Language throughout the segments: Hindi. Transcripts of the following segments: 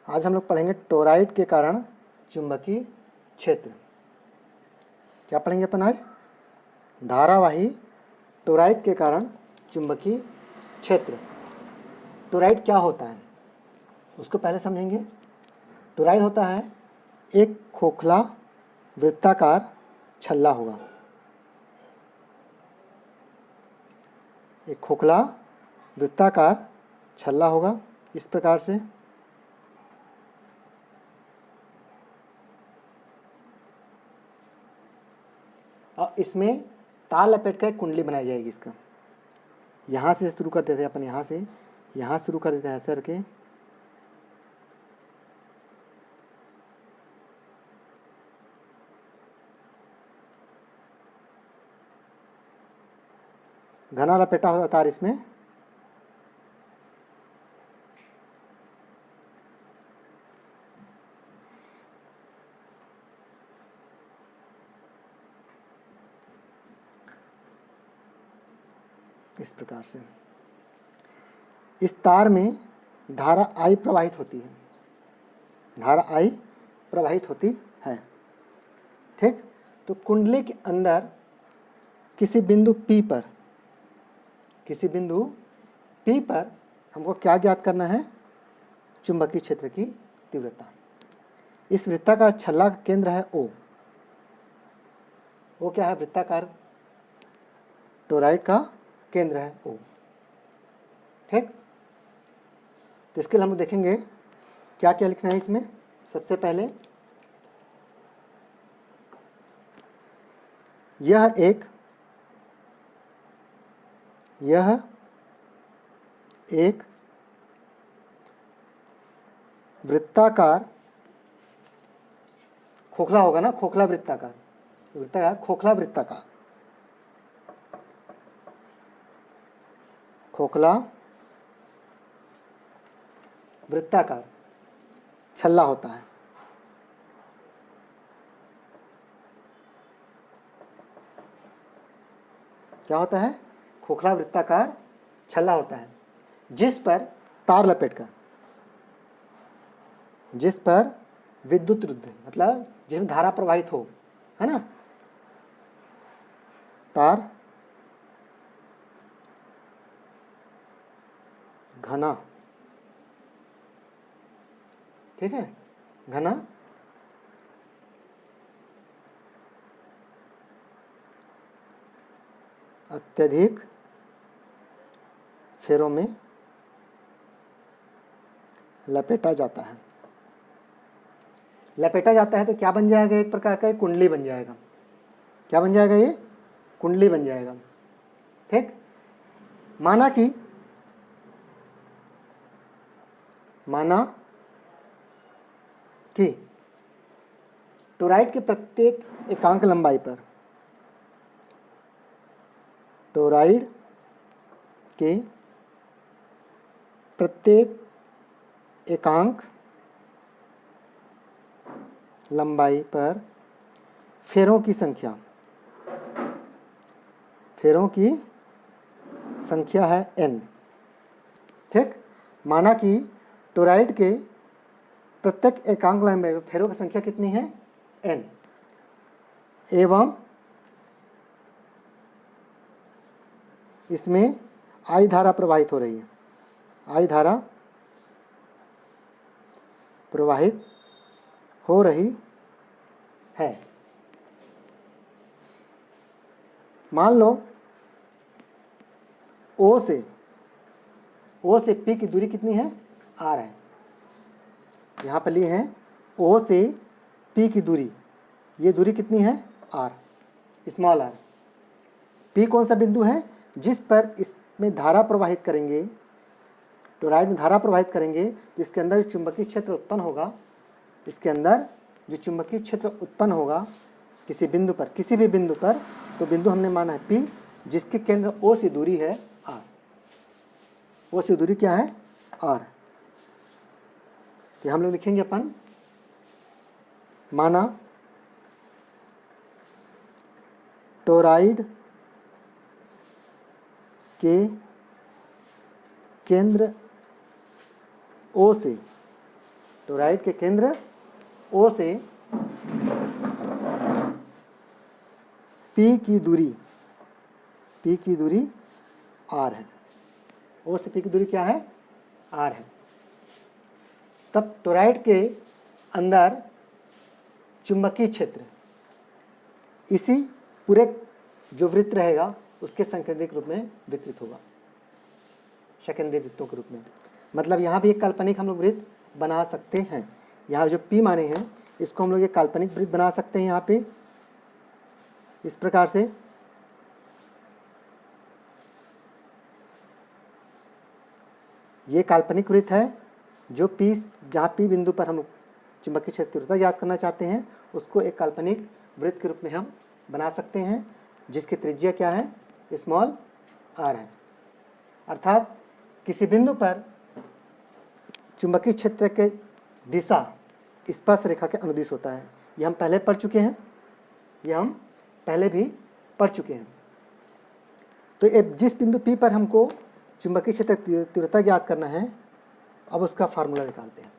आज हम लोग पढ़ेंगे टोराइड के कारण चुंबकीय क्षेत्र। क्या पढ़ेंगे अपन आज? धारावाही टोराइड के कारण चुंबकीय क्षेत्र। टोराइड क्या होता है उसको पहले समझेंगे। टोराइड होता है एक खोखला वृत्ताकार छल्ला होगा। एक खोखला वृत्ताकार छल्ला होगा इस प्रकार से। और इसमें तार लपेट कर कुंडली बनाई जाएगी। इसका यहाँ से शुरू कर देते हैं अपन, यहाँ शुरू कर देते हैं ऐसे करके। घना लपेटा होता तार इसमें। इस प्रकार से इस तार में धारा I प्रवाहित होती है। धारा I प्रवाहित होती है, ठीक। तो कुंडली के अंदर किसी बिंदु P पर हमको क्या ज्ञात करना है? चुंबकीय क्षेत्र की तीव्रता। इस वृत्ताकार छल्ला का केंद्र है O। वो क्या है? वृत्ताकार टोराइड का केंद्र है O, ठीक। तो इसके लिए हम देखेंगे क्या क्या लिखना है इसमें। सबसे पहले यह एक वृत्ताकार खोखला होगा ना, खोखला वृत्ताकार खोखला वृत्ताकार छल्ला होता है। क्या होता है? खोखला वृत्ताकार छल्ला होता है जिस पर तार लपेटकर, जिस पर विद्युत रुद्ध मतलब जिसमें धारा प्रवाहित हो, है ना, तार घना, ठीक है, घना अत्यधिक फेरों में लपेटा जाता है। लपेटा जाता है तो क्या बन जाएगा? एक प्रकार का कुंडली बन जाएगा। क्या बन जाएगा? ये कुंडली बन जाएगा, ठीक। माना कि टोराइड के प्रत्येक एकांक लंबाई पर, टोराइड के प्रत्येक एकांक लंबाई पर फेरों की संख्या है n, ठीक। माना कि टोराइड के प्रत्येक एकांक लंबाई पर फेरों की संख्या कितनी है? n। एवं इसमें I धारा प्रवाहित हो रही है। I धारा प्रवाहित हो रही है। मान लो O से P की दूरी कितनी है? R है। यहाँ पर लिए हैं O से P की दूरी, ये दूरी कितनी है? R, small r। P कौन सा बिंदु है? जिस पर इसमें धारा प्रवाहित करेंगे, टोराइड में धारा प्रवाहित करेंगे तो इसके अंदर जो चुंबकीय क्षेत्र उत्पन्न होगा, किसी भी बिंदु पर, तो बिंदु हमने माना है P, जिसके केंद्र O से दूरी है R। O से दूरी क्या है? R। तो हम लोग लिखेंगे अपन, माना टोराइड के केंद्र O से टोराइड के केंद्र O से P की दूरी R है। O से P की दूरी क्या है? R है। तब टोराइड के अंदर चुंबकीय क्षेत्र इसी पूरे जो वृत्त रहेगा उसके संकेंद्रिक रूप में वितरित होगा, सेकेंडरी वृत्तों के रूप में। मतलब यहाँ भी एक काल्पनिक हम लोग वृत्त बना सकते हैं। यहाँ जो P माने हैं इसको हम लोग एक काल्पनिक वृत्त बना सकते हैं यहाँ पे इस प्रकार से। ये काल्पनिक वृत्त है जो P, जहाँ P बिंदु पर हम चुंबकीय क्षेत्र तीव्रता ज्ञात करना चाहते हैं उसको एक काल्पनिक वृत्त के रूप में हम बना सकते हैं, जिसकी त्रिज्या क्या है? स्मॉल r है। अर्थात किसी बिंदु पर चुंबकीय क्षेत्र के दिशा स्पर्श रेखा के अनुदिश होता है। ये हम पहले पढ़ चुके हैं, तो जिस बिंदु P पर हमको चुंबकीय क्षेत्र तीव्रता ज्ञात करना है, अब उसका फार्मूला निकालते हैं।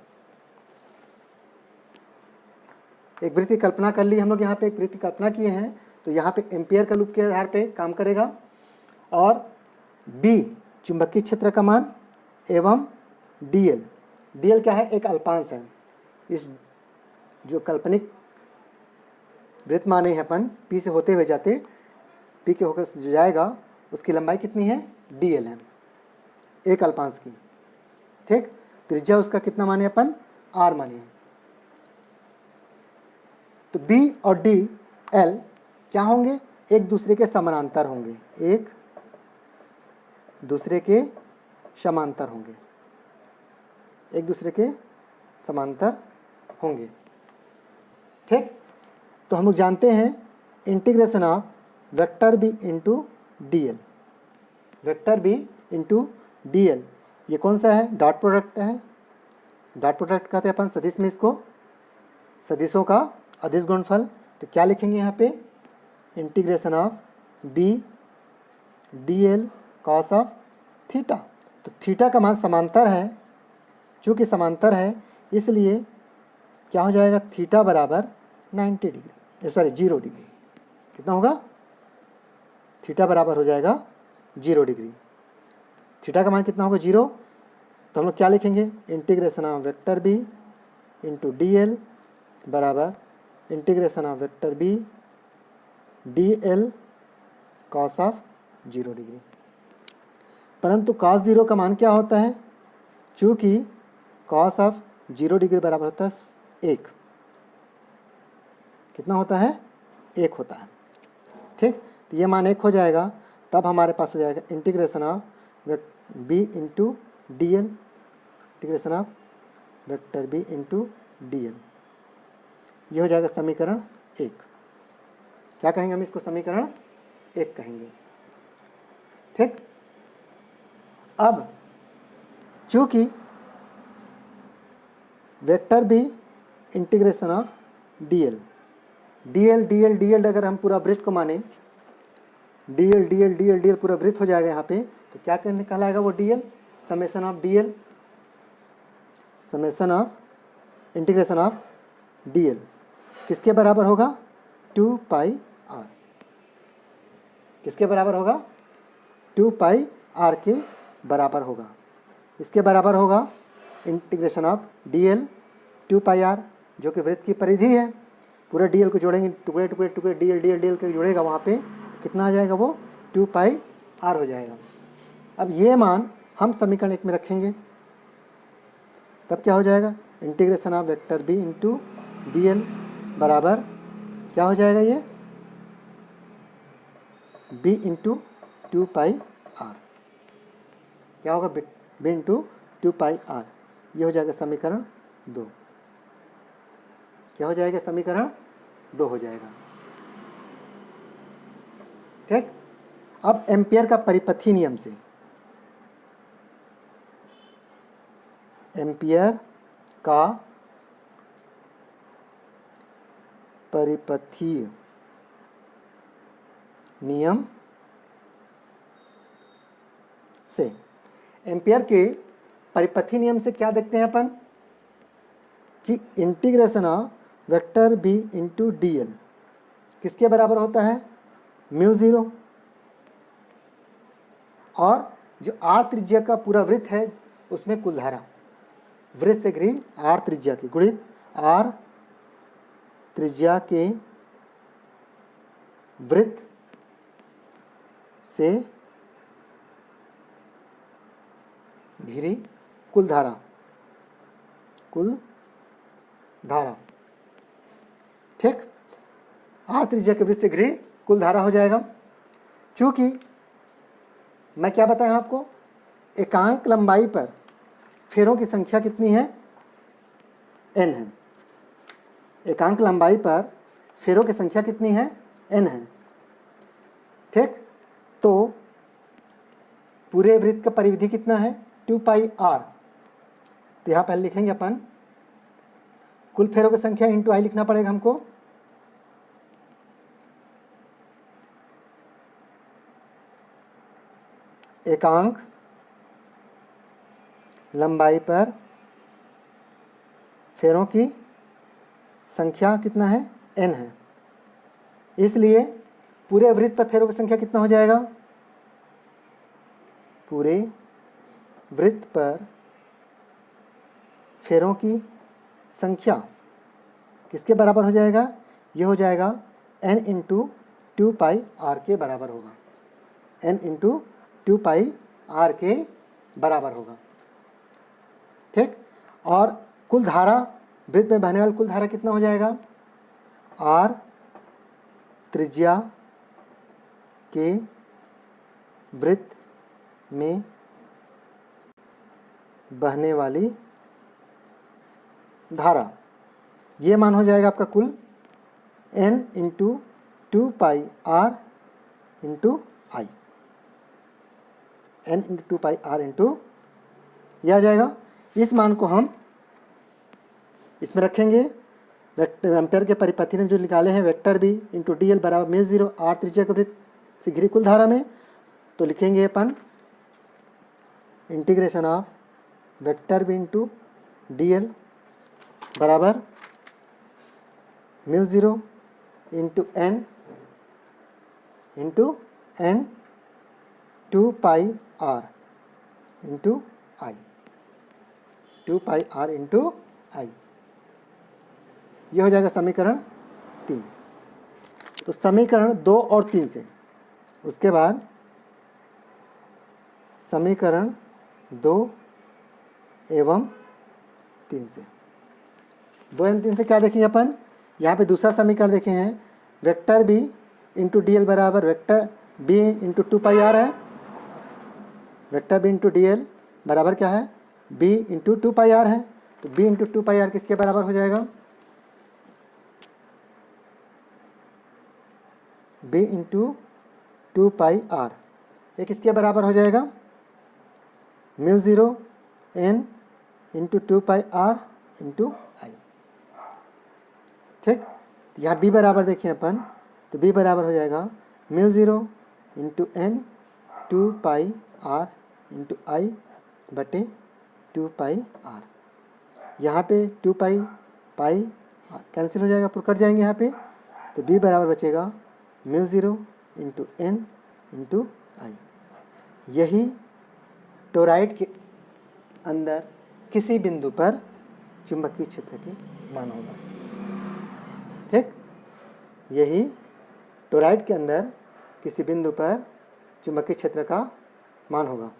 एक वृत्त की कल्पना कर ली हम लोग, यहाँ पे एक वृत्त की कल्पना किए हैं, तो यहाँ पे एम्पियर का लूप के आधार पे काम करेगा और B चुंबकीय क्षेत्र का मान एवं dl क्या है? एक अल्पांश है। इस जो काल्पनिक वृत्त माने हैं अपन P से होते हुए जाते, P के होकर जो जाएगा उसकी लंबाई कितनी है? dl है, एक अल्पांश की। ठीक, त्रिज्या उसका कितना माने अपन? r माने हैं। तो B और dl क्या होंगे? एक दूसरे के समानांतर होंगे, एक दूसरे के समांतर होंगे, एक दूसरे के समांतर होंगे। ठीक, तो हम लोग जानते हैं integration of vector B into dl, vector B into dl ये कौन सा है? डॉट प्रोडक्ट है। डॉट प्रोडक्ट कहते हैं अपन सदिश में इसको, सदिशों का अदिश गुणनफल। तो क्या लिखेंगे यहाँ पे? Integration of b dl cos of theta. तो थीटा का मान समांतर है, चूँकि समांतर है इसलिए क्या हो जाएगा? थीटा बराबर 90 डिग्री, सॉरी 0 डिग्री। कितना होगा? थीटा बराबर हो जाएगा 0 डिग्री। थीटा का मान कितना होगा? 0। तो हम लोग क्या लिखेंगे? Integration of vector B into dl बराबर integration of vector B dl cos of 0 degree. परंतु cos 0 का मान क्या होता है? चूँकि cos ऑफ 0 डिग्री बराबर होता है 1। कितना होता है? 1 होता है। ठीक, तो ये मान 1 हो जाएगा, तब हमारे पास हो जाएगा integration of B into dl, integration of vector B into dl। ये हो जाएगा समीकरण 1। क्या कहेंगे हम इसको? समीकरण 1 कहेंगे। ठीक, अब चूँकि vector B integration of dl अगर हम पूरा वृत्त को माने, dl पूरा वृत्त हो जाएगा यहाँ पे, तो क्या कहने कहलाएगा वो? dl summation of dl, summation of integration of dl किसके बराबर होगा? 2 पाई r। किसके बराबर होगा? 2 पाई r के बराबर होगा। इसके बराबर होगा integration of dl 2 pi r, जो कि वृत्त की परिधि है। पूरे dl को जोड़ेंगे, टुकड़े टुकड़े टुकड़े dl के जोड़ेगा, वहाँ पे कितना आ जाएगा? वो 2 पाई r हो जाएगा। अब ये मान हम समीकरण 1 में रखेंगे, तब क्या हो जाएगा? Integration of vector b into dl बराबर क्या हो जाएगा? ये b इंटू 2 पाई r। क्या होगा? b इंटू 2 पाई r। ये हो जाएगा समीकरण 2। क्या हो जाएगा? समीकरण 2 हो जाएगा। ठीक, अब एम्पियर का परिपथी नियम से, एम्पियर का परिपथीय नियम से, एम्पियर के परिपथी नियम से क्या देखते हैं अपन? कि integration of vector B into D L किसके बराबर होता है, म्यू ज़ीरो, और जो आर त्रिज्या का पूरा वृत्त है उसमें कुल धारा, वृत्त से घिरी आर त्रिज्या की गुणित आर त्रिज्या के वृत्त से घिरी कुल धारा, ठीक। आर त्रिज्या के वृत्त से घिरी कुल धारा हो जाएगा। चूंकि मैं क्या बताया आपको, एकांक लंबाई पर फेरों की संख्या कितनी है, n है। एकांक लंबाई पर फेरों की संख्या कितनी है, n है, ठीक। तो पूरे वृत्त का परिविधि कितना है, 2 पाई r। तो यहाँ पहले लिखेंगे अपन कुल फेरों की संख्या इंटू आई लिखना पड़ेगा हमको। एकांक लंबाई पर फेरों की संख्या कितना है, n है, इसलिए पूरे वृत्त पर फेरों की संख्या कितना हो जाएगा, पूरे वृत्त पर फेरों की संख्या किसके बराबर हो जाएगा, ये हो जाएगा n इंटू 2 पाई r के बराबर होगा, n इंटू 2 पाई r के बराबर होगा, ठीक। और कुल धारा, वृत्त में बहने वाली कुल धारा कितना हो जाएगा, r त्रिज्या के वृत्त में बहने वाली धारा, ये मान हो जाएगा आपका कुल n इंटू 2 पाई r इंटू आई, n इंटू 2 पाई r इंटू यह आ जाएगा। इस मान को हम इसमें रखेंगे, वेक्टर एम्पेयर के परिपथी ने जो निकाले हैं vector B into D L बराबर म्यू ज़ीरो आर त्रिज्या के वृत्त से घिरी कुल धारा में, तो लिखेंगे अपन integration of vector B into D L बराबर mu zero into n 2 pi r into I, 2 pi r into I, यह हो जाएगा समीकरण 3। तो समीकरण 2 और 3 से, उसके बाद समीकरण 2 एवं 3 से, 2 एवं 3 से क्या देखेंगे अपन, यहाँ पे दूसरा समीकरण देखे हैं, vector B into D L बराबर vector B into 2 pi r है, vector B into D L बराबर क्या है, बी इंटू 2 पाई आर है। तो बी इंटू 2 पाई आर किसके बराबर हो जाएगा, बी इंटू 2 पाई आर, ये किसके बराबर हो जाएगा, mu zero n into 2 pi r into I, ठीक। यहाँ बी बराबर देखें अपन, तो बी बराबर हो जाएगा mu zero into n 2 pi r into I बटे 2 पाई आर। यहाँ पे 2 पाई पाई कैंसिल हो जाएगा, कट जाएंगे यहाँ पे, तो बी बराबर बचेगा mu zero into n into I. यही टोराइड के अंदर किसी बिंदु पर चुंबकीय क्षेत्र के मान होगा, ठीक। यही टोराइड के अंदर किसी बिंदु पर चुंबकीय क्षेत्र का मान होगा।